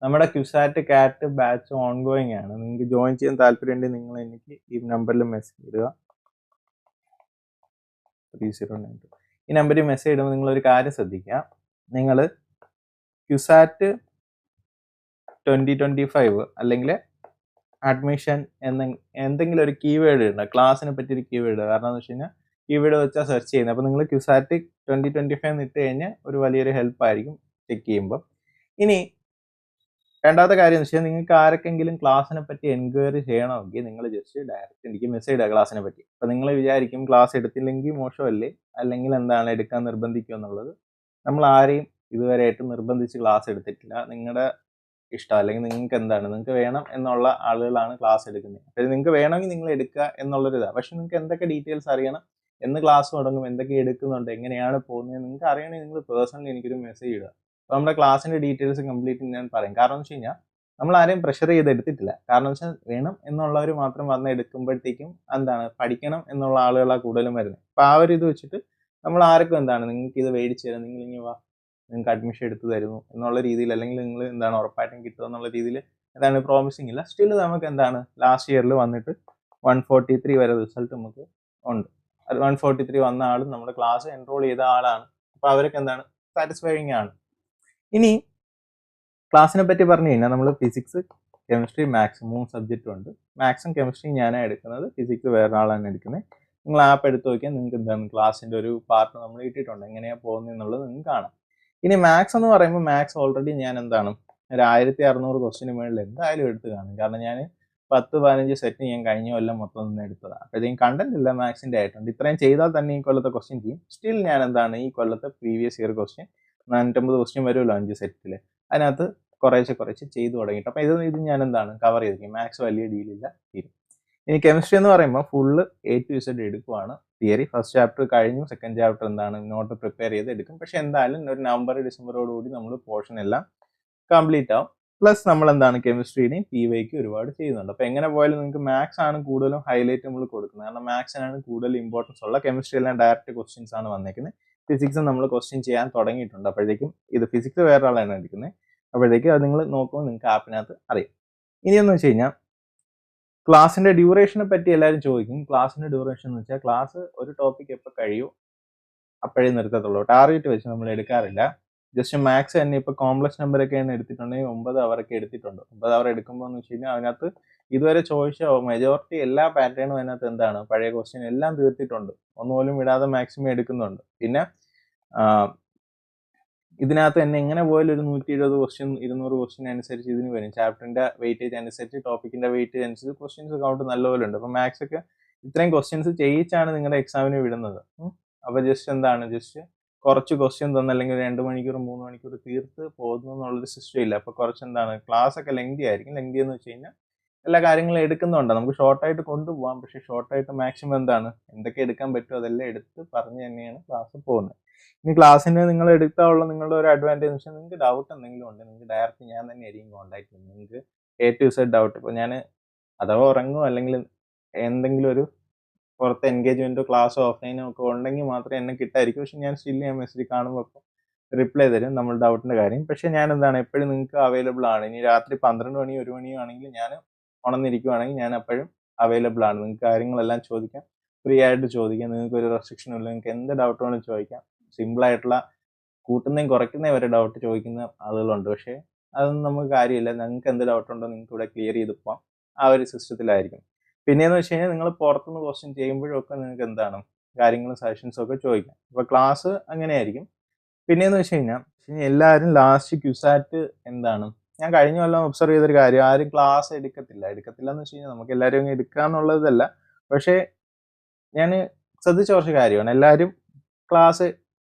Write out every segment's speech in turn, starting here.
നമ്മുടെ ക്യുസാറ്റ് കാറ്റ് batch ongoing ആണ്. നിങ്ങൾക്ക് ജോയിൻ ചെയ്യാൻ താല്പര്യമുണ്ടെങ്കിൽ നിങ്ങൾ എനിക്ക് ഈ നമ്പറിൽ മെസ്സേജ് ഇടുക. 3092 ഈ നമ്പറിൽ മെസ്സേജ് ഇടുമ്പോൾ നിങ്ങളൊരു കാര്യം ശ്രദ്ധിക്കുക. നിങ്ങൾ ക്യുസാറ്റ് 2025 അല്ലെങ്കിൽ അഡ്മിഷൻ എന്തെങ്കിലും ഒരു കീവേഡ് ഇടണം. ക്ലാസ്സിനെ പറ്റി ഒരു കീവേഡ് ഇടുക. കാരണം എന്ന് വെച്ച് കഴിഞ്ഞാൽ കീവേഡ് വെച്ചാൽ സെർച്ച് ചെയ്യുന്നത്. അപ്പോൾ നിങ്ങൾ ക്യുസാറ്റ് 2025 ഇട്ട് കഴിഞ്ഞാൽ ഒരു വലിയൊരു ഹെൽപ്പ് ആയിരിക്കും ചെക്ക് ചെയ്യുമ്പോൾ. ഇനി രണ്ടാമത്തെ കാര്യം എന്ന് വെച്ചാൽ നിങ്ങൾക്ക് ആർക്കെങ്കിലും ക്ലാസ്സിനെ പറ്റി എൻക്വയറി ചെയ്യണമെങ്കിൽ നിങ്ങൾ ജസ്റ്റ് ഡയറക്റ്റ് എനിക്ക് മെസ്സേജ് ഇടുക ക്ലാസ്സിനെ പറ്റി. അപ്പോൾ നിങ്ങൾ വിചാരിക്കും ക്ലാസ് എടുത്തില്ലെങ്കിൽ മോശമല്ലേ, അല്ലെങ്കിൽ എന്താണ് എടുക്കാൻ നിർബന്ധിക്കുക എന്നുള്ളത്. നമ്മൾ ആരെയും ഇതുവരെയായിട്ട് നിർബന്ധിച്ച് ക്ലാസ് എടുത്തിട്ടില്ല. നിങ്ങളുടെ ഇഷ്ടം, അല്ലെങ്കിൽ നിങ്ങൾക്ക് എന്താണ് നിങ്ങൾക്ക് വേണം എന്നുള്ള ആളുകളാണ് ക്ലാസ് എടുക്കുന്നത്. അപ്പോൾ നിങ്ങൾക്ക് വേണമെങ്കിൽ നിങ്ങൾ എടുക്കുക എന്നുള്ളൊരു ഇതാണ്. പക്ഷെ നിങ്ങൾക്ക് എന്തൊക്കെ ഡീറ്റെയിൽസ് അറിയണം, എന്ന് ക്ലാസ് തുടങ്ങും, എന്തൊക്കെ എടുക്കുന്നുണ്ട്, എങ്ങനെയാണ് പോകുന്നത് നിങ്ങൾക്ക് അറിയണമെങ്കിൽ നിങ്ങൾ പേഴ്സണലി എനിക്കൊരു മെസ്സേജ് ഇടുക. അപ്പോൾ നമ്മുടെ ക്ലാസ്സിൻ്റെ ഡീറ്റെയിൽസ് കംപ്ലീറ്റ് ഞാൻ പറയും. കാരണം എന്ന് വെച്ച് കഴിഞ്ഞാൽ നമ്മൾ ആരെയും പ്രഷർ ചെയ്ത് എടുത്തിട്ടില്ല. കാരണം വെച്ചാൽ വേണം എന്നുള്ളവർ മാത്രം വന്ന് എടുക്കുമ്പോഴത്തേക്കും എന്താണ് പഠിക്കണം എന്നുള്ള ആളുകളാണ് കൂടുതലും വരുന്നത്. അപ്പോൾ ആ ഒരു ഇത് വെച്ചിട്ട് നമ്മൾ ആർക്കും എന്താണ് നിങ്ങൾക്ക് ഇത് മേടിച്ച് തരാം, നിങ്ങൾ ഇനി വാ നിങ്ങൾക്ക് അഡ്മിഷൻ എടുത്ത് തരുന്നു എന്നുള്ള രീതിയിൽ, അല്ലെങ്കിൽ നിങ്ങൾ എന്താണ് ഉറപ്പായിട്ടും കിട്ടുക എന്നുള്ള രീതിയിൽ എന്താണ് പ്രോമിസിങ് ഇല്ല. സ്റ്റിൽ നമുക്ക് എന്താണ് ലാസ്റ്റ് ഇയറിൽ വന്നിട്ട് 143 വരെ റിസൾട്ട് നമുക്ക് ഉണ്ട്. 143 വന്ന ആളും നമ്മുടെ ക്ലാസ് എൻറോൾ ചെയ്ത ആളാണ്. അപ്പോൾ അവർക്ക് എന്താണ് സാറ്റിസ്ഫൈയിങ് ആണ്. ഇനി ക്ലാസ്സിനെ പറ്റി പറഞ്ഞു കഴിഞ്ഞാൽ നമ്മൾ ഫിസിക്സ്, കെമിസ്ട്രി, മാത്സ് 3 സബ്ജക്റ്റും ഉണ്ട്. മാത്സും കെമിസ്ട്രിയും ഞാനാണ് എടുക്കുന്നത്, ഫിസിക്സ് വേറെ ആളാണ് എടുക്കുന്നത്. നിങ്ങൾ ആപ്പ് എടുത്ത് നോക്കിയാൽ നിങ്ങൾക്ക് എന്താണ് ക്ലാസ്സിൻ്റെ ഒരു പാർട്ട് നമ്മൾ ഇട്ടിട്ടുണ്ട്, എങ്ങനെയാണ് പോകുന്നത് എന്നുള്ളത് നിങ്ങൾക്ക് കാണാം. ഇനി മാത്സ് എന്ന് പറയുമ്പോൾ മാത്സ് ഓൾറെഡി ഞാൻ എന്താണ് ഒരു 1600 ക്വസ്റ്റിന് മുകളിൽ എന്തായാലും എടുത്ത് കാണും. കാരണം ഞാൻ 10-15 സെറ്റ് ഞാൻ കഴിഞ്ഞ കൊല്ലം മൊത്തം നിന്ന് എടുത്തതാണ്. അപ്പോഴത്തേക്കും കണ്ടന്റ് ഇല്ല മാത്സിൻ്റെ ആയിട്ടുണ്ട്. ഇത്രയും ചെയ്താൽ തന്നെ ഈ കൊല്ലത്തെ ക്വസ്റ്റ്യൻ ചെയ്യും. സ്റ്റിൽ ഞാൻ എന്താണ് ഈ കൊല്ലത്തെ പ്രീവിയസ് ഇയർ ക്വസ്റ്റ്യൻ 450 ക്വസ്റ്റ്യൻ വരുമല്ലോ 5 സെറ്റിൽ, അതിനകത്ത് കുറേശ്ശെ ചെയ്തു തുടങ്ങിയിട്ട്. അപ്പോൾ ഇത് ഞാൻ എന്താണ് കവർ ചെയ്തിരിക്കും. മാത്സ് വലിയ ഡീലില്ല, തീരും. ഇനി കെമിസ്ട്രി എന്ന് പറയുമ്പോൾ ഫുള്ള് A to Z എടുക്കുവാണ്. തിയറി ഫസ്റ്റ് ചാപ്റ്റർ കഴിഞ്ഞു, സെക്കൻഡ് ചാപ്റ്റർ എന്താണ് നോട്ട് പ്രിപ്പയർ ചെയ്ത് എടുക്കും. പക്ഷെ എന്തായാലും ഒരു നവംബർ ഡിസംബറോടുകൂടി നമ്മൾ പോർഷൻ എല്ലാം കംപ്ലീറ്റ് ആവും. പ്ലസ് നമ്മൾ എന്താണ് കെമിസ്ട്രിയുടെയും PYക്ക് ഒരുപാട് ചെയ്യുന്നുണ്ട്. അപ്പോൾ എങ്ങനെ പോയാലും നിങ്ങൾക്ക് മാത്സ് ആണ് കൂടുതലും ഹൈലൈറ്റ് നമ്മൾ കൊടുക്കുന്നത്. കാരണം മാത്സിനാണ് കൂടുതൽ ഇമ്പോർട്ടൻസ് ഉള്ള. കെമിസ്ട്രി എല്ലാം ഡയറക്റ്റ് ക്വസ്റ്റ്യൻസ് ആണ് വന്നേക്കുന്നത്. ഫിസിക്സ് നമ്മൾ ക്വസ്റ്റ്യൻ ചെയ്യാൻ തുടങ്ങിയിട്ടുണ്ട്. അപ്പോഴത്തേക്കും ഇത് ഫിസിക്സ് വേറെ ആളാണ് എടുക്കുന്നത്. അപ്പോഴത്തേക്കും അത് നിങ്ങൾ നോക്കുമ്പോൾ നിങ്ങൾക്ക് ആപ്പിനകത്ത് അറിയാം. ഇനിയെന്ന് വെച്ച് കഴിഞ്ഞാൽ ക്ലാസ്സിന്റെ ഡ്യൂറേഷനെ പറ്റി എല്ലാവരും ചോദിക്കും. ക്ലാസ്സിന്റെ ഡ്യൂറേഷൻ എന്ന് വെച്ചാൽ ക്ലാസ് ഒരു ടോപ്പിക് എപ്പോൾ കഴിയും അപ്പോഴേ നിർത്തത്തുള്ളൂ. ടാർഗറ്റ് വെച്ച് നമ്മൾ എടുക്കാറില്ല. ജസ്റ്റ് മാത്സ് തന്നെ ഇപ്പോൾ കോംപ്ലക്സ് നമ്പറൊക്കെയാണ് എടുത്തിട്ടുണ്ടെങ്കിൽ 9 അവറൊക്കെ എടുത്തിട്ടുണ്ട്. 9 അവർ എടുക്കുമ്പോൾ എന്ന് വെച്ച് കഴിഞ്ഞാൽ അതിനകത്ത് ഇതുവരെ ചോദിച്ച മെജോറിറ്റി എല്ലാ പാറ്റേണും അതിനകത്ത് എന്താണ് പഴയ ക്വസ്റ്റ്യൻ എല്ലാം തീർത്തിട്ടുണ്ട്. ഒന്നുപോലും വിടാതെ മാക്സിമം എടുക്കുന്നുണ്ട്. പിന്നെ ഇതിനകത്ത് തന്നെ എങ്ങനെ പോയാലും ഒരു 170 ക്വസ്റ്റ്യൻ 200 ക്വസ്റ്റ്യൻ അനുസരിച്ച് ഇതിന് വരും. ചാപ്റ്ററിന്റെ വെയിറ്റേജ് അനുസരിച്ച്, ടോപ്പിക്കിന്റെ വെയിറ്റേജ് അനുസരിച്ച് ക്വസ്റ്റ്യൻസ് കൗണ്ട് നല്ലപോലെ ഉണ്ട്. അപ്പോൾ മാത്സ് ഒക്കെ ഇത്രയും ക്വസ്റ്റ്യൻസ് ചെയ്യിച്ചാണ് നിങ്ങളുടെ എക്സാമിന് വിടുന്നത്. അപ്പോൾ ജസ്റ്റ് എന്താണ് ജസ്റ്റ് കുറച്ച് ക്വസ്റ്റ്യൻ തന്നല്ലെങ്കിൽ 2 മണിക്കൂർ 3 മണിക്കൂർ തീർത്ത് പോകുന്നു എന്നുള്ളൊരു സിസ്റ്റം ഇല്ല. അപ്പോൾ കുറച്ച് എന്താണ് ക്ലാസ് ഒക്കെ ലെങ്തി ആയിരിക്കും. ലെങ്തി എന്ന് വെച്ച് കഴിഞ്ഞാൽ എല്ലാ കാര്യങ്ങളും എടുക്കുന്നുണ്ട്. നമുക്ക് ഷോർട്ടായിട്ട് കൊണ്ടുപോകാം. പക്ഷേ ഷോർട്ടായിട്ട് മാക്സിമം എന്താണ് എന്തൊക്കെ എടുക്കാൻ പറ്റുമോ അതെല്ലാം എടുത്ത് പറഞ്ഞ് തന്നെയാണ് ക്ലാസ് പോകുന്നത്. ഇനി ക്ലാസ്സിന് നിങ്ങൾ എടുത്താലുള്ള നിങ്ങളുടെ ഒരു അഡ്വാൻറ്റേജ് എന്ന് വെച്ചാൽ നിങ്ങൾക്ക് ഡൗട്ട് എന്തെങ്കിലും ഉണ്ട് നിങ്ങൾക്ക് ഡയറക്റ്റ് ഞാൻ തന്നെ ആയിരിക്കും കോൺടാക്ട് ചെയ്യുന്നത്. നിങ്ങൾക്ക് A to Z ഡൗട്ട്, ഇപ്പോൾ ഞാൻ അഥവാ ഉറങ്ങുമോ അല്ലെങ്കിൽ എന്തെങ്കിലും ഒരു പുറത്ത് എൻഗേജ്മെൻറ്റോ ക്ലാസ്സോ ഓഫ്ലൈനോ ഒക്കെ ഉണ്ടെങ്കിൽ മാത്രമേ എന്നെ കിട്ടായിരിക്കും. പക്ഷെ ഞാൻ സ്റ്റിൽ ഞാൻ മെസ്സേജ് കാണുമ്പോൾ റിപ്ലൈ തരും നമ്മൾ ഡൗട്ടിൻ്റെ കാര്യം. പക്ഷേ ഞാൻ എന്താണ് എപ്പോഴും നിങ്ങൾക്ക് അവൈലബിൾ ആണ്. ഇനി രാത്രി 12 മണി 1 മണിയോ ആണെങ്കിൽ ഞാൻ ഉണർന്നിരിക്കുവാണെങ്കിൽ ഞാൻ എപ്പോഴും അവൈലബിൾ ആണ്. നിങ്ങൾക്ക് കാര്യങ്ങളെല്ലാം ചോദിക്കാം, ഫ്രീ ആയിട്ട് ചോദിക്കാം. നിങ്ങൾക്ക് ഒരു റെസ്ട്രിക്ഷനും ഇല്ല. നിങ്ങൾക്ക് എന്ത് ഡൗട്ട് വേണമെങ്കിലും ചോദിക്കാം. സിമ്പിളായിട്ടുള്ള കൂട്ടുന്നതും കുറയ്ക്കുന്നതും വരെ ഡൗട്ട് ചോദിക്കുന്ന ആളുകളുണ്ട്. പക്ഷേ അതൊന്നും നമുക്ക് കാര്യമില്ല. നിങ്ങൾക്ക് എന്ത് ഡൗട്ട് ഉണ്ടോ നിങ്ങൾക്ക് ഇവിടെ ക്ലിയർ ചെയ്ത് പോകാം. ആ ഒരു സിസ്റ്റത്തിലായിരിക്കും. പിന്നെയെന്ന് വെച്ച് കഴിഞ്ഞാൽ നിങ്ങൾ പുറത്തുനിന്ന് ക്വസ്റ്റ്യൻ ചെയ്യുമ്പോഴൊക്കെ നിങ്ങൾക്ക് എന്താണ് കാര്യങ്ങളും സജഷൻസും ഒക്കെ ചോദിക്കാം. അപ്പോൾ ക്ലാസ് അങ്ങനെയായിരിക്കും. പിന്നെയെന്ന് വെച്ച് കഴിഞ്ഞാൽ എല്ലാവരും ലാസ്റ്റ് ക്യുസാറ്റ് എന്താണ് ഞാൻ കഴിഞ്ഞ കൊല്ലം ഒബ്സർവ് ചെയ്തൊരു കാര്യം, ആരും ക്ലാസ് എടുക്കത്തില്ല എന്ന് വെച്ച് കഴിഞ്ഞാൽ നമുക്ക് എല്ലാവരും അങ്ങ് എടുക്കുക എന്നുള്ളതല്ല. പക്ഷേ ഞാൻ ശ്രദ്ധിച്ച കുറച്ച് കാര്യമാണ്. എല്ലാവരും ക്ലാസ്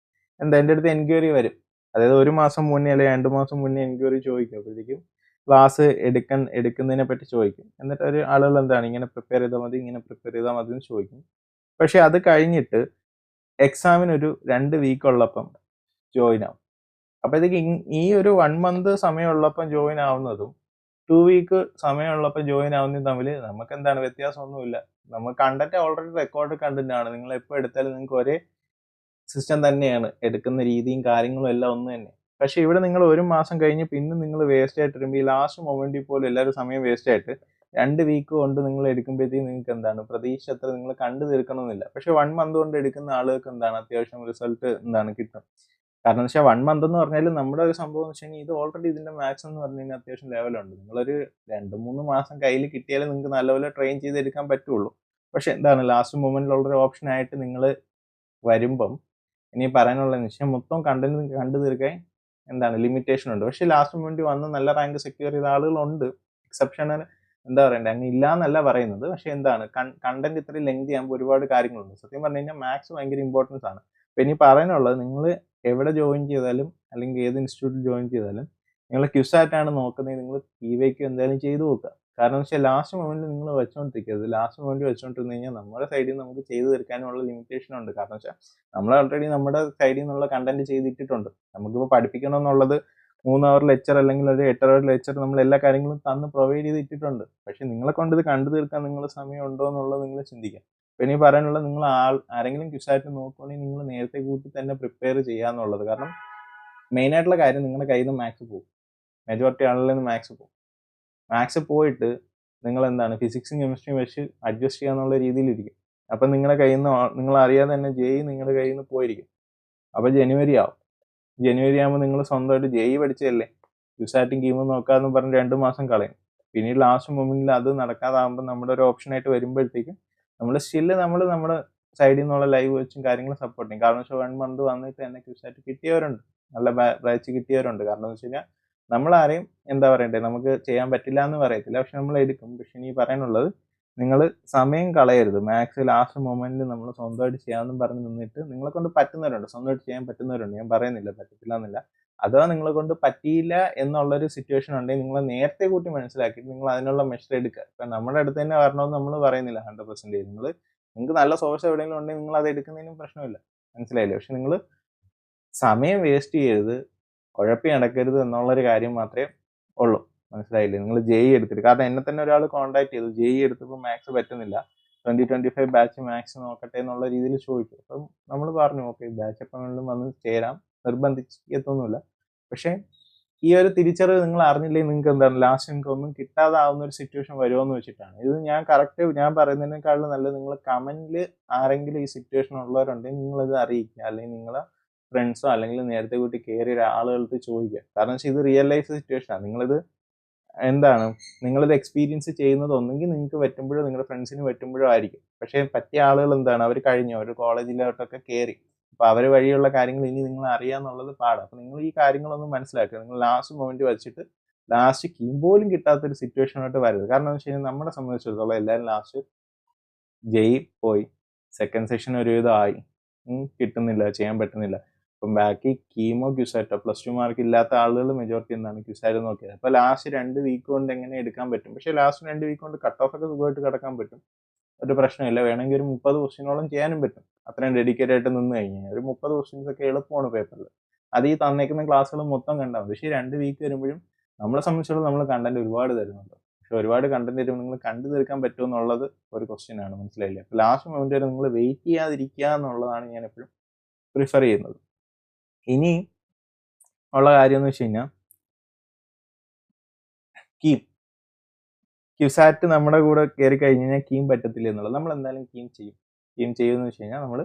എൻ്റെ അടുത്ത് എൻക്വയറി വരും. അതായത് 1 മാസം മുന്നേ അല്ലെങ്കിൽ 2 മാസം മുന്നേ എൻക്വയറി ചോദിക്കും. അപ്പോഴത്തേക്കും ക്ലാസ് എടുക്കുന്നതിനെ പറ്റി ചോദിക്കും. എന്നിട്ട് ഒരു ആളുകൾ എന്താണ് ഇങ്ങനെ പ്രിപ്പയർ ചെയ്താൽ മതി എന്ന് ചോദിക്കും. പക്ഷെ അത് കഴിഞ്ഞിട്ട് എക്സാമിനൊരു 2 വീക്ക് ഉള്ളപ്പം ജോയിൻ ആവും. അപ്പോഴത്തേക്ക് ഈ ഒരു 1 മന്ത് സമയമുള്ളപ്പം ജോയിൻ ആവുന്നതും 2 വീക്ക് സമയമുള്ളപ്പോൾ ജോയിൻ ആവുന്നതും തമ്മിൽ നമുക്ക് എന്താണ് വ്യത്യാസമൊന്നുമില്ല. നമ്മൾ കണ്ടന്റ് ഓൾറെഡി റെക്കോർഡ് കണ്ടന്റ് ആണ്. നിങ്ങൾ എപ്പോൾ എടുത്താലും നിങ്ങൾക്ക് ഒരേ സിസ്റ്റം തന്നെയാണ്. എടുക്കുന്ന രീതിയും കാര്യങ്ങളും എല്ലാം ഒന്ന് തന്നെ. പക്ഷെ ഇവിടെ നിങ്ങൾ ഒരു മാസം കഴിഞ്ഞ് പിന്നെ നിങ്ങൾ വേസ്റ്റ് ആയിട്ട് വരുമ്പോൾ ഈ ലാസ്റ്റ് മൊമെന്റിൽ പോലും എല്ലാവരും സമയം വേസ്റ്റ് ആയിട്ട് 2 വീക്ക് കൊണ്ട് നിങ്ങൾ എടുക്കുമ്പോഴത്തേക്കും നിങ്ങൾക്ക് എന്താണ് പ്രതീക്ഷ അത്ര നിങ്ങൾ കണ്ടു തീർക്കണമെന്നില്ല. പക്ഷെ 1 മന്ത് കൊണ്ട് എടുക്കുന്ന ആളുകൾക്ക് എന്താണ് അത്യാവശ്യം റിസൾട്ട് എന്താണ് കിട്ടും. കാരണം വെച്ചാൽ 1 മന്ത് എന്ന് പറഞ്ഞാൽ നമ്മുടെ ഒരു സംഭവം എന്ന് വെച്ച് കഴിഞ്ഞാൽ ഇത് ഓൾറെഡി ഇതിന്റെ മാക്സ് എന്ന് പറഞ്ഞു കഴിഞ്ഞാൽ അത്യാവശ്യം ലെവലുണ്ട്. നിങ്ങളൊരു 2-3 മാസം കയ്യിൽ കിട്ടിയാലേ നിങ്ങൾക്ക് നല്ലപോലെ ട്രെയിൻ ചെയ്തെടുക്കാൻ പറ്റുള്ളൂ. പക്ഷെ എന്താണ് ലാസ്റ്റ് മൊമെന്റിലുള്ളൊരു ഓപ്ഷൻ ആയിട്ട് നിങ്ങൾ വരുമ്പം ഇനി പറയാനുള്ളതെന്ന് വെച്ചാൽ മൊത്തം കണ്ടന്റ് കണ്ടു തീർക്കാൻ എന്താണ് ലിമിറ്റേഷൻ ഉണ്ട്. പക്ഷെ ലാസ്റ്റ് മൊമെന്റ് വന്ന് നല്ല റാങ്ക് സെക്യൂർ ചെയ്ത ആളുകളുണ്ട്. എക്സെപ്ഷണൽ എന്താ പറയണ്ടേ, അങ്ങ് ഇല്ല എന്നല്ല പറയുന്നത്. പക്ഷെ എന്താണ് കണ്ടന്റ് ഇത്രയും ലെങ്തി ആകുമ്പോൾ ഒരുപാട് കാര്യങ്ങളുണ്ട്. സത്യം പറഞ്ഞു കഴിഞ്ഞാൽ മാത്സ് ഭയങ്കര ഇമ്പോർട്ടൻസ് ആണ്. അപ്പൊ ഇനി പറയാനുള്ളത്, നിങ്ങൾ എവിടെ ജോയിൻ ചെയ്താലും അല്ലെങ്കിൽ ഏത് ഇൻസ്റ്റിറ്റ്യൂട്ടിൽ ജോയിൻ ചെയ്താലും നിങ്ങൾ ക്യുസാറ്റാണ് നോക്കുന്നത്, നിങ്ങൾ PYQ എന്തായാലും ചെയ്തു നോക്കുക. കാരണം എന്ന് വെച്ചാൽ ലാസ്റ്റ് മൊമെന്റ് നിങ്ങൾ വെച്ചോണ്ടിരിക്കരുത്. ലാസ്റ്റ് മൊമെന്റ് വെച്ചോണ്ടിരുന്നു കഴിഞ്ഞാൽ നമ്മുടെ സൈഡിൽ നിന്ന് നമുക്ക് ചെയ്തു തീർക്കാനുള്ള ലിമിറ്റേഷൻ ഉണ്ട്. കാരണം വെച്ചാൽ നമ്മൾ ഓൾറെഡി നമ്മുടെ സൈഡിൽ നിന്നുള്ള കണ്ടന്റ് ചെയ്തിട്ടിട്ടുണ്ട്. നമുക്കിപ്പോൾ പഠിപ്പിക്കണം എന്നുള്ളത് 3 അവർ ലെക്ചർ അല്ലെങ്കിൽ ഒരു 8 അവർ ലെക്ചർ നമ്മൾ എല്ലാ കാര്യങ്ങളും തന്ന് പ്രൊവൈഡ് ചെയ്തിട്ടുണ്ട്. പക്ഷെ നിങ്ങളെ കൊണ്ട് ഇത് കണ്ടു തീർക്കാൻ നിങ്ങൾ സമയം ഉണ്ടോ എന്നുള്ളത് നിങ്ങൾ ചിന്തിക്കാം. അപ്പൊ ഇനി പറയാനുള്ളത്, നിങ്ങൾ ആരെങ്കിലും ക്യുസായിട്ട് നോക്കുകയാണെങ്കിൽ നിങ്ങൾ നേരത്തെ കൂട്ടി തന്നെ പ്രിപ്പയർ ചെയ്യാന്നുള്ളത്. കാരണം മെയിൻ ആയിട്ടുള്ള കാര്യം, നിങ്ങളുടെ കയ്യിൽ നിന്ന് മാത്സ് പോകും. മെജോറിറ്റി ആളുകളിൽ നിന്ന് മാത്സ് പോകും. മാത്സ് പോയിട്ട് നിങ്ങൾ എന്താണ് ഫിസിക്സും കെമിസ്ട്രിയും വെച്ച് അഡ്ജസ്റ്റ് ചെയ്യാന്നുള്ള രീതിയിലിരിക്കും. അപ്പം നിങ്ങളുടെ കയ്യിൽ നിന്ന് നിങ്ങൾ അറിയാതെ തന്നെ JEE നിങ്ങളുടെ കയ്യിൽ നിന്ന് പോയിരിക്കും. അപ്പോൾ ജനുവരി ആവും. ജനുവരി ആകുമ്പോൾ നിങ്ങൾ സ്വന്തമായിട്ട് JEE പഠിച്ചതല്ലേ, ക്യുസാറ്റും കീമും നോക്കാമെന്ന് പറഞ്ഞ് 2 മാസം കളയും. പിന്നീട് ലാസ്റ്റ് മൊമെന്റിൽ അത് നടക്കാതാകുമ്പോൾ നമ്മുടെ ഒരു ഓപ്ഷനായിട്ട് വരുമ്പോഴത്തേക്കും നമ്മൾ സ്റ്റില്ല് നമ്മുടെ സൈഡിൽ നിന്നുള്ള ലൈവ് വെച്ചും കാര്യങ്ങളും സപ്പോർട്ട് ചെയ്യും. കാരണം വെച്ചാൽ 1 മന്ത് വന്നിട്ട് തന്നെ ക്യുസാറ്റ് കിട്ടിയവരുണ്ട്, നല്ല ബാച്ച് കിട്ടിയവരുണ്ട്. കാരണം എന്ന് വെച്ച് കഴിഞ്ഞാൽ നമ്മളാരെയും എന്താ പറയണ്ടേ, നമുക്ക് ചെയ്യാൻ പറ്റില്ല എന്ന് പറയത്തില്ല, പക്ഷെ നമ്മൾ എടുക്കും. പക്ഷെ ഇനി പറയാനുള്ളത്, നിങ്ങൾ സമയം കളയരുത്. മാത്സ് ലാസ്റ്റ് മൊമെന്റിൽ നമ്മൾ സ്വന്തമായിട്ട് ചെയ്യാമെന്നും പറഞ്ഞ് നിന്നിട്ട് നിങ്ങളെ കൊണ്ട് പറ്റുന്നവരുണ്ട്, സ്വന്തമായിട്ട് ചെയ്യാൻ പറ്റുന്നവരുണ്ട്, ഞാൻ പറയുന്നില്ല പറ്റത്തില്ല എന്നില്ല. അഥവാ നിങ്ങളെ കൊണ്ട് പറ്റിയില്ല എന്നുള്ളൊരു സിറ്റുവേഷൻ ഉണ്ടെങ്കിൽ നിങ്ങൾ നേരത്തെ കൂട്ടി മനസ്സിലാക്കിയിട്ട് നിങ്ങൾ അതിനുള്ള മെഷർ എടുക്കുക. ഇപ്പം നമ്മുടെ അടുത്ത് തന്നെ വരണമെന്ന് നമ്മൾ പറയുന്നില്ല 100%. നിങ്ങൾക്ക് നല്ല സോഴ്സ് എവിടെയെങ്കിലും ഉണ്ടെങ്കിൽ നിങ്ങൾ അത് എടുക്കുന്നതിനും പ്രശ്നമില്ല, മനസ്സിലായില്ലേ. പക്ഷെ നിങ്ങൾ സമയം വേസ്റ്റ് ചെയ്യരുത്, കുഴപ്പി നടക്കരുത് എന്നുള്ളൊരു കാര്യം മാത്രമേ ഉള്ളൂ, മനസ്സിലായില്ലേ. നിങ്ങൾ JEE എടുത്തിട്ട്, കാരണം എന്നെ തന്നെ ഒരാൾ കോൺടാക്ട് ചെയ്തു, JEE എടുത്തപ്പോൾ മാത്സ് പറ്റുന്നില്ല, 2025 ബാച്ച് മാത്സ് നോക്കട്ടെ എന്നുള്ള രീതിയിൽ ചോദിച്ചു. അപ്പം നമ്മൾ പറഞ്ഞു ഓക്കെ, ബാച്ച് എപ്പം വേണമെങ്കിലും വന്ന് ചേരാം, നിർബന്ധിക്കത്തൊന്നുമില്ല. പക്ഷേ ഈ ഒരു തിരിച്ചറിവ് നിങ്ങൾ അറിഞ്ഞില്ലെങ്കിൽ നിങ്ങൾക്ക് എന്താണ് ലാസ്റ്റ് നിങ്ങൾക്ക് ഒന്നും കിട്ടാതാവുന്ന ഒരു സിറ്റുവേഷൻ വരുമോയെന്ന് വെച്ചിട്ടാണ്. ഇത് ഞാൻ പറയുന്നതിനേക്കാളും നല്ലത് നിങ്ങൾ കമന്റിൽ ആരെങ്കിലും ഈ സിറ്റുവേഷൻ ഉള്ളവരുണ്ടെങ്കിൽ നിങ്ങളിത് അറിയിക്കുക, അല്ലെങ്കിൽ നിങ്ങളെ ഫ്രണ്ട്സോ അല്ലെങ്കിൽ നേരത്തെ കൂട്ടി കയറിയ ആളുകൾക്ക് ചോദിക്കുക. കാരണം വെച്ചാൽ ഇത് റിയൽ ലൈഫ് സിറ്റുവേഷനാണ്. നിങ്ങളിത് എന്താണ് നിങ്ങളിത് എക്സ്പീരിയൻസ് ചെയ്യുന്നത് ഒന്നെങ്കിൽ നിങ്ങൾക്ക് പറ്റുമ്പോഴോ നിങ്ങളുടെ ഫ്രണ്ട്സിന് പറ്റുമ്പോഴോ ആയിരിക്കും. പക്ഷേ പറ്റിയ ആളുകൾ എന്താണ്, അവർ കഴിഞ്ഞു, അവർ കോളേജിലോട്ടൊക്കെ കയറി, അപ്പോൾ അവർ വഴിയുള്ള കാര്യങ്ങൾ ഇനി നിങ്ങൾ അറിയാന്നുള്ളത് പാടാം. അപ്പോൾ നിങ്ങൾ ഈ കാര്യങ്ങളൊന്നും മനസ്സിലാക്കുക. നിങ്ങൾ ലാസ്റ്റ് മൊമെന്റ് വെച്ചിട്ട് ലാസ്റ്റ് കീ പോലും കിട്ടാത്തൊരു സിറ്റുവേഷനായിട്ട് വരരുത്. കാരണം എന്ന് വെച്ച് കഴിഞ്ഞാൽ നമ്മളെ സംബന്ധിച്ചിടത്തോളം എല്ലാവരും ലാസ്റ്റ് JEE പോയി, സെക്കൻഡ് സെഷൻ ഒരുവിധം ആയി, കിട്ടുന്നില്ല, ചെയ്യാൻ പറ്റുന്നില്ല. അപ്പം ബാക്കി കീമോ ക്യുസാറ്റോ +2 മാർക്ക് ഇല്ലാത്ത ആളുകൾ മെജോറിറ്റി എന്താണ് ക്യുസാറ്റ് നോക്കിയത്. അപ്പോൾ ലാസ്റ്റ് 2 വീക്ക് കൊണ്ട് എങ്ങനെ എടുക്കാൻ പറ്റും. പക്ഷേ ലാസ്റ്റ് 2 വീക്ക് കൊണ്ട് കട്ട് ഓഫ് ഒക്കെ സുഖമായിട്ട് കിടക്കാൻ പറ്റും, ഒരു പ്രശ്നമില്ല. വേണമെങ്കിൽ ഒരു 30 ക്വസ്റ്റ്യനോളം ചെയ്യാനും പറ്റും, അത്രയും ഡെഡിക്കേറ്റ് ആയിട്ട് നിന്ന് കഴിഞ്ഞാൽ. ഒരു 30 ക്വസ്റ്റ്യൻസ് ഒക്കെ എളുപ്പമാണ് പേപ്പറിൽ. അത് ഈ തന്നേക്കുന്ന ക്ലാസ്സുകൾ മൊത്തം കണ്ടാൽ മതി. പക്ഷേ 2 വീക്ക് വരുമ്പോഴും നമ്മളെ സംബന്ധിച്ചിടത്തോളം നമ്മൾ കണ്ടന്റ് ഒരുപാട് തരുന്നുണ്ട്. പക്ഷെ ഒരുപാട് കണ്ടന്റ് തരുമ്പോൾ നിങ്ങൾ കണ്ടു തീർക്കാൻ പറ്റുമോ എന്നുള്ളത് ഒരു ക്വസ്റ്റ്യൻ ആണ്, മനസ്സിലായില്ലേ. അപ്പോൾ ലാസ്റ്റ് മൊമെന്റ് വരെ നിങ്ങൾ വെയിറ്റ് ചെയ്യാതിരിക്കുക എന്നുള്ളതാണ് ഞാൻ എപ്പോഴും പ്രിഫർ ചെയ്യുന്നത്. ഇനി ഉള്ള കാര്യം എന്ന് വെച്ച് കഴിഞ്ഞാൽ, ക്യുസാറ്റ് നമ്മുടെ കൂടെ കയറി കഴിഞ്ഞ് കഴിഞ്ഞാൽ കീം പറ്റത്തില്ല എന്നുള്ളത്. നമ്മൾ എന്തായാലും കീം ചെയ്യുമെന്ന് വെച്ച് കഴിഞ്ഞാൽ നമ്മൾ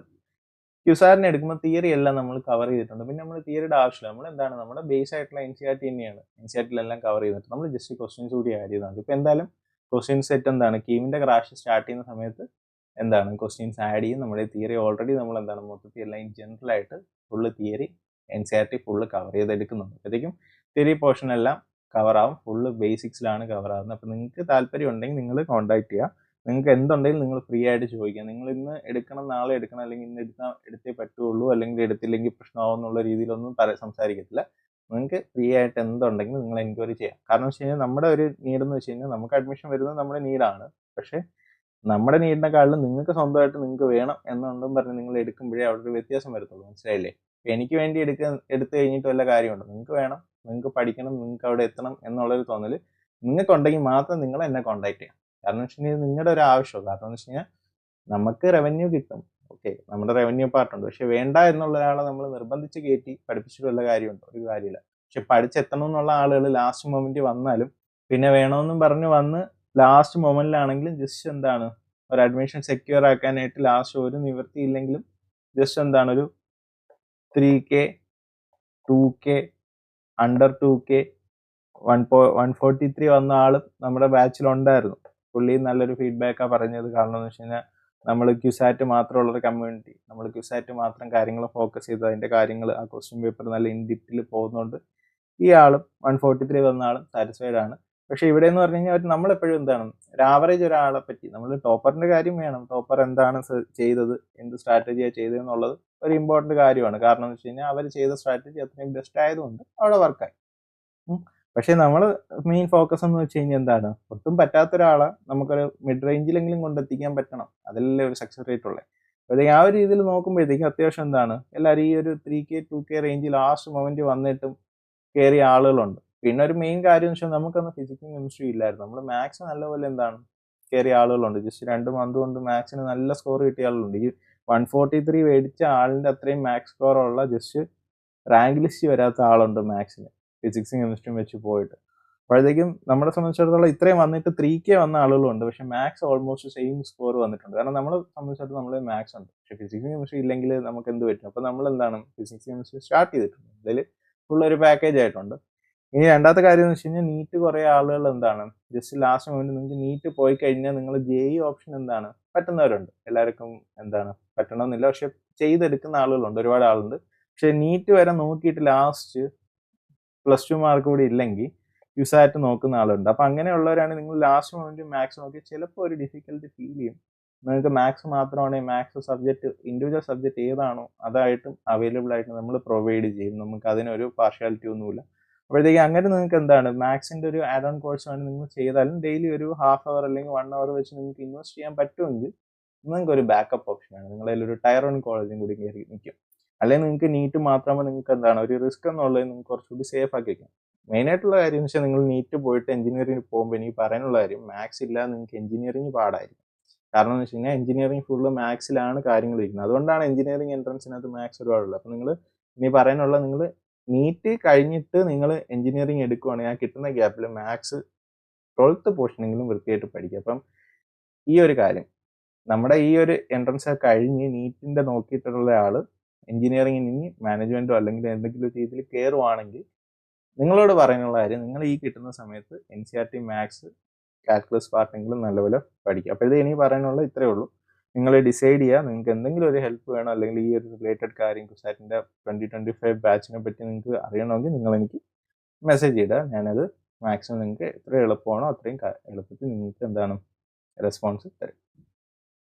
ക്യുസാറ്റിനെ എടുക്കുമ്പോൾ തിയറി എല്ലാം നമ്മൾ കവർ ചെയ്തിട്ടുണ്ട്. പിന്നെ നമ്മൾ തിയറിയുടെ ആവശ്യമില്ല. നമ്മൾ എന്താണ് നമ്മുടെ ബേസ് ആയിട്ടുള്ള NCERT തന്നെയാണ്, NCERTയിലെല്ലാം കവർ ചെയ്തിട്ട് നമ്മൾ ജസ്റ്റ് ക്വസ്റ്റ്യൻസ് കൂടി ആഡ് ചെയ്താണ്. ഇപ്പോൾ എന്തായാലും ക്വസ്റ്റ്യൻ സെറ്റ് എന്താണ് കീമിന്റെ ക്രാഷ് സ്റ്റാർട്ട് ചെയ്യുന്ന സമയത്ത് എന്താണ് ക്വസ്റ്റ്യൻസ് ആഡ് ചെയ്യും. നമ്മുടെ തിയറി ഓൾറെഡി നമ്മൾ എന്താണ് മൊത്തത്തിൽ എല്ലാം ജനറൽ ആയിട്ട് full theory NCERT full cover ചെയ്തെടുക്കുന്നുണ്ട്. അപ്പോഴത്തേക്കും തിയറി പോർഷൻ എല്ലാം കവർ ആവും, ഫുള്ള് ബേസിക്സിലാണ് കവർ ആവുന്നത്. അപ്പോൾ നിങ്ങൾക്ക് താല്പര്യം ഉണ്ടെങ്കിൽ നിങ്ങൾ കോൺടാക്ട് ചെയ്യുക. നിങ്ങൾക്ക് എന്തുണ്ടെങ്കിലും നിങ്ങൾ ഫ്രീ ആയിട്ട് ചോദിക്കുക. നിങ്ങൾ ഇന്ന് എടുക്കണം, നാളെ എടുക്കണം, അല്ലെങ്കിൽ ഇന്ന് എടുത്തേ പറ്റുള്ളൂ, അല്ലെങ്കിൽ എടുത്തില്ലെങ്കിൽ പ്രശ്നമാവും എന്നുള്ള രീതിയിലൊന്നും സംസാരിക്കത്തില്ല. നിങ്ങൾക്ക് ഫ്രീ ആയിട്ട് എന്തുണ്ടെങ്കിലും നിങ്ങൾ എൻക്വയറി ചെയ്യാം. കാരണം വെച്ച് കഴിഞ്ഞാൽ നമ്മുടെ ഒരു നീഡ് എന്ന് വെച്ച് കഴിഞ്ഞാൽ നമുക്ക് അഡ്മിഷൻ വരുന്നത് നമ്മുടെ നീഡാണ്. പക്ഷേ നമ്മുടെ നീഡിനെക്കാളും നിങ്ങൾക്ക് സ്വന്തമായിട്ട് നിങ്ങൾക്ക് വേണം എന്നുണ്ടെന്ന് പറഞ്ഞ് നിങ്ങൾ എടുക്കുമ്പോഴേ അവിടെ ഒരു വ്യത്യാസം വരത്തുള്ളൂ, മനസ്സിലായില്ലേ. എനിക്ക് വേണ്ടി എടുത്തു കഴിഞ്ഞിട്ട് വല്ല കാര്യമുണ്ട്. നിങ്ങൾക്ക് വേണം, നിങ്ങൾക്ക് പഠിക്കണം, നിങ്ങൾക്ക് അവിടെ എത്തണം എന്നുള്ളൊരു തോന്നൽ നിങ്ങൾക്കുണ്ടെങ്കിൽ മാത്രം നിങ്ങൾ എന്നെ കോൺടാക്ട് ചെയ്യാം. കാരണം വെച്ച് കഴിഞ്ഞാൽ നിങ്ങളുടെ ഒരു ആവശ്യം. കാരണം എന്ന് വെച്ച് കഴിഞ്ഞാൽ നമുക്ക് റവന്യൂ കിട്ടും, ഓക്കെ, നമ്മുടെ റവന്യൂ പാർട്ടുണ്ട്. പക്ഷെ വേണ്ട എന്നുള്ള ഒരാളെ നമ്മൾ നിർബന്ധിച്ച് കയറ്റി പഠിപ്പിച്ചിട്ട് വല്ല കാര്യമുണ്ടോ? ഒരു കാര്യമില്ല. പക്ഷെ പഠിച്ചെത്തണം എന്നുള്ള ആളുകൾ ലാസ്റ്റ് മൊമെന്റ് വന്നാലും പിന്നെ വേണമെന്നും പറഞ്ഞ് വന്ന് ലാസ്റ്റ് മൊമെന്റിലാണെങ്കിലും ജസ്റ്റ് എന്താണ് ഒരു അഡ്മിഷൻ സെക്യൂർ ആക്കാനായിട്ട് ലാസ്റ്റ് ഒരു നിവൃത്തിയില്ലെങ്കിലും ജസ്റ്റ് എന്താണ് ഒരു 3K 2K അണ്ടർ 2K 143 വന്ന ആളും നമ്മുടെ ബാച്ചിലുണ്ടായിരുന്നു. പുള്ളി നല്ലൊരു ഫീഡ്ബാക്കാണ് പറഞ്ഞത്. കാരണം എന്ന് വെച്ച് കഴിഞ്ഞാൽ നമ്മൾ ക്യുസാറ്റ് മാത്രമുള്ളൊരു കമ്മ്യൂണിറ്റി, നമ്മൾ ക്യുസാറ്റ് മാത്രം കാര്യങ്ങൾ ഫോക്കസ് ചെയ്ത് അതിൻ്റെ കാര്യങ്ങൾ ആ ക്വസ്റ്റ്യൻ പേപ്പർ നല്ല ഇൻഡിപ്തിൽ പോകുന്നതുകൊണ്ട് ഈ ആളും 143 വന്ന ആളും സാറ്റിസ്ഫൈഡ് ആണ്. പക്ഷെ ഇവിടെ എന്ന് പറഞ്ഞു കഴിഞ്ഞാൽ നമ്മളെപ്പോഴും എന്താണ് ഒരു ആവറേജ് ഒരാളെ പറ്റി നമ്മൾ ടോപ്പറിന്റെ കാര്യം വേണം. ടോപ്പർ എന്താണ് ചെയ്തത്, എന്ത് സ്ട്രാറ്റജിയാണ് ചെയ്തതെന്നുള്ളത് ഒരു ഇമ്പോർട്ടന്റ് കാര്യമാണ്. കാരണം എന്ന് വെച്ച് കഴിഞ്ഞാൽ അവർ ചെയ്ത സ്ട്രാറ്റജി അത്രയും ബെസ്റ്റ് ആയതുകൊണ്ട് അവിടെ വർക്കായി. പക്ഷെ നമ്മൾ മെയിൻ ഫോക്കസ് എന്ന് വെച്ച് കഴിഞ്ഞാൽ എന്താണ്, ഒട്ടും പറ്റാത്ത ഒരാളെ നമുക്കൊരു മിഡ് റേഞ്ചിലെങ്കിലും കൊണ്ടെത്തിക്കാൻ പറ്റണം. അതിലല്ലേ ഒരു സക്സസ് റേറ്റ് ഉള്ളത്. അപ്പോഴത്തേക്ക് ആ ഒരു രീതിയിൽ നോക്കുമ്പോഴത്തേക്കും അത്യാവശ്യം എന്താണ് എല്ലാവരും ഈ ഒരു 3K 2K range last moment വന്നിട്ടും കയറിയ ആളുകളുണ്ട്. പിന്നെ ഒരു മെയിൻ കാര്യം എന്ന് വെച്ചാൽ നമുക്കൊന്നും ഫിസിക്സും കെമിസ്ട്രി ഇല്ലായിരുന്നു. നമ്മൾ മാത്സ് നല്ലപോലെ എന്താണ് കയറിയ ആളുകളുണ്ട്. ജസ്റ്റ് 2 മന്ത് കൊണ്ട് മാത്സിന് നല്ല സ്കോർ കിട്ടിയ ആളുകളുണ്ട്. ഈ 143 മേടിച്ച ആളിന്റെ അത്രയും മാത്സ് സ്കോർ ഉള്ള ജസ്റ്റ് റാങ്ക് ലിസ്റ്റ് വരാത്ത ആളുണ്ട് മാത്സിന്, ഫിസിക്സും കെമിസ്ട്രിയും വെച്ച് പോയിട്ട്. അപ്പോഴത്തേക്കും നമ്മളെ സംബന്ധിച്ചിടത്തോളം ഇത്രയും വന്നിട്ട് 3K വന്ന ആളുകളുണ്ട്. പക്ഷെ മാത്സ് ഓൾമോസ്റ്റ് സെയിം സ്കോർ വന്നിട്ടുണ്ട്. കാരണം നമ്മളെ സംബന്ധിച്ചിടത്തോളം നമ്മൾ മാത്സ് ഉണ്ട്, പക്ഷെ ഫിസിക്സും കെമിസ്ട്രി ഇല്ലെങ്കിൽ നമുക്ക് എന്ത് പറ്റും? അപ്പോൾ നമ്മൾ എന്താണ് ഫിസിക്സ് കെമിസ്ട്രി സ്റ്റാർട്ട് ചെയ്തിട്ടുണ്ട്. അതിൽ ഫുൾ ഒരു പാക്കേജ് ആയിട്ടുണ്ട്. ഇനി രണ്ടാമത്തെ കാര്യം എന്ന് വെച്ച് കഴിഞ്ഞാൽ നീറ്റ് കുറേ ആളുകൾ എന്താണ് ജസ്റ്റ് ലാസ്റ്റ് മൊമെന്റ് നിങ്ങൾക്ക് നീറ്റ് പോയി കഴിഞ്ഞാൽ നിങ്ങൾ JEE ഓപ്ഷൻ എന്താണ് പറ്റുന്നവരുണ്ട്. എല്ലാവർക്കും എന്താണ് പറ്റണമെന്നില്ല, പക്ഷെ ചെയ്തെടുക്കുന്ന ആളുകളുണ്ട്, ഒരുപാട് ആളുണ്ട്. പക്ഷെ നീറ്റ് വരെ നോക്കിയിട്ട് ലാസ്റ്റ് +2 മാർക്ക് കൂടി ഇല്ലെങ്കിൽ ക്യുസാറ്റ് നോക്കുന്ന ആളുണ്ട്. അപ്പം അങ്ങനെയുള്ളവരാണ് നിങ്ങൾ ലാസ്റ്റ് മൊമെന്റ് മാത്സ് നോക്കി ചിലപ്പോൾ ഒരു ഡിഫിക്കൽട്ടി ഫീൽ ചെയ്യും. നിങ്ങൾക്ക് മാത്സ് മാത്രമാണെങ്കിൽ മാത്സ് സബ്ജക്റ്റ് ഇൻഡിവിജ്വൽ സബ്ജക്റ്റ് ഏതാണോ അതായിട്ടും അവൈലബിൾ ആയിട്ട് നമ്മൾ പ്രൊവൈഡ് ചെയ്യും. നമുക്ക് അതിനൊരു പാർഷ്യാലിറ്റി ഒന്നുമില്ല. അപ്പോഴത്തേക്ക് അങ്ങനെ നിങ്ങൾക്ക് എന്താണ് മാത്സിന്റെ ഒരു ആഡ് ഓൺ കോഴ്സ് വേണ്ടി നിങ്ങൾ ചെയ്താലും ഡെയിലി ഒരു ഹാഫ് അവർ അല്ലെങ്കിൽ 1 അവർ വെച്ച് നിങ്ങൾക്ക് ഇൻവെസ്റ്റ് ചെയ്യാൻ പറ്റുമെങ്കിൽ നിങ്ങൾക്ക് ഒരു ബാക്കപ്പ് ഓപ്ഷനാണ്. നിങ്ങളതിൽ ഒരു ടയർ 1 കോളേജും കൂടി കയറി നിൽക്കും. അല്ലെങ്കിൽ നിങ്ങൾക്ക് നീറ്റ് മാത്രമാകുമ്പോൾ നിങ്ങൾക്ക് എന്താണ് ഒരു റിസ്ക് എന്നുള്ളത് നിങ്ങൾക്ക് കുറച്ചുകൂടി സേഫ് ആക്കി വയ്ക്കാം. മെയിനായിട്ടുള്ള കാര്യം എന്ന് വെച്ചാൽ നിങ്ങൾ നീറ്റ് പോയിട്ട് എഞ്ചിനീയറിംഗ് പോകുമ്പോൾ എനിക്ക് പറയാനുള്ള കാര്യം മാത്സ് ഇല്ലാതെ നിങ്ങൾക്ക് എഞ്ചിനീയറിംഗ് പാടായിരിക്കും. കാരണം എന്ന് വെച്ച് കഴിഞ്ഞാൽ എഞ്ചിനീയറിംഗ് ഫുള്ള് മാത്സിലാണ് കാര്യങ്ങൾ ഇരിക്കുന്നത്. അതുകൊണ്ടാണ് എഞ്ചിനീയറിംഗ് എൻട്രൻസിനകത്ത് മാത്സ് ഒരുപാടുള്ളത്. അപ്പോൾ നിങ്ങൾ ഇനി പറയാനുള്ള നിങ്ങൾ നീറ്റ് കഴിഞ്ഞിട്ട് നിങ്ങൾ എഞ്ചിനീയറിംഗ് എടുക്കുവാണെങ്കിൽ ആ കിട്ടുന്ന ഗ്യാപ്പിൽ മാത്സ് 12th പോർഷനെങ്കിലും വൃത്തിയായിട്ട് പഠിക്കുക. അപ്പം ഈ ഒരു കാര്യം നമ്മുടെ ഈ ഒരു എൻട്രൻസ് കഴിഞ്ഞ് നീറ്റിന്റെ നോക്കിയിട്ടുള്ള ആൾ എഞ്ചിനീയറിംഗിന് ഇനി മാനേജ്മെന്റോ അല്ലെങ്കിൽ എന്തെങ്കിലും രീതിയിൽ കയറുവാണെങ്കിൽ നിങ്ങളോട് പറയാനുള്ള കാര്യം നിങ്ങൾ ഈ കിട്ടുന്ന സമയത്ത് NCERT മാത്സ് കാൽക്കുലസ് പാർട്ടെങ്കിലും നല്ലപോലെ പഠിക്കുക. അപ്പോഴത്തെ എനിക്ക് പറയാനുള്ള ഇത്രയേ ഉള്ളൂ. നിങ്ങൾ ഡിസൈഡ് ചെയ്യുക. നിങ്ങൾക്ക് എന്തെങ്കിലും ഒരു ഹെൽപ്പ് വേണോ അല്ലെങ്കിൽ ഈ ഒരു റിലേറ്റഡ് കാര്യം ക്യുസാറ്റിൻ്റെ 2025 ബാച്ചിനെ പറ്റി നിങ്ങൾക്ക് അറിയണമെങ്കിൽ നിങ്ങൾ എനിക്ക് മെസ്സേജ് ഇടുക. ഞാനത് മാക്സിമം നിങ്ങൾക്ക് എത്ര എളുപ്പമാണോ അത്രയും എളുപ്പത്തിൽ നിങ്ങൾക്ക് എന്താണ് റെസ്പോൺസ് തരും.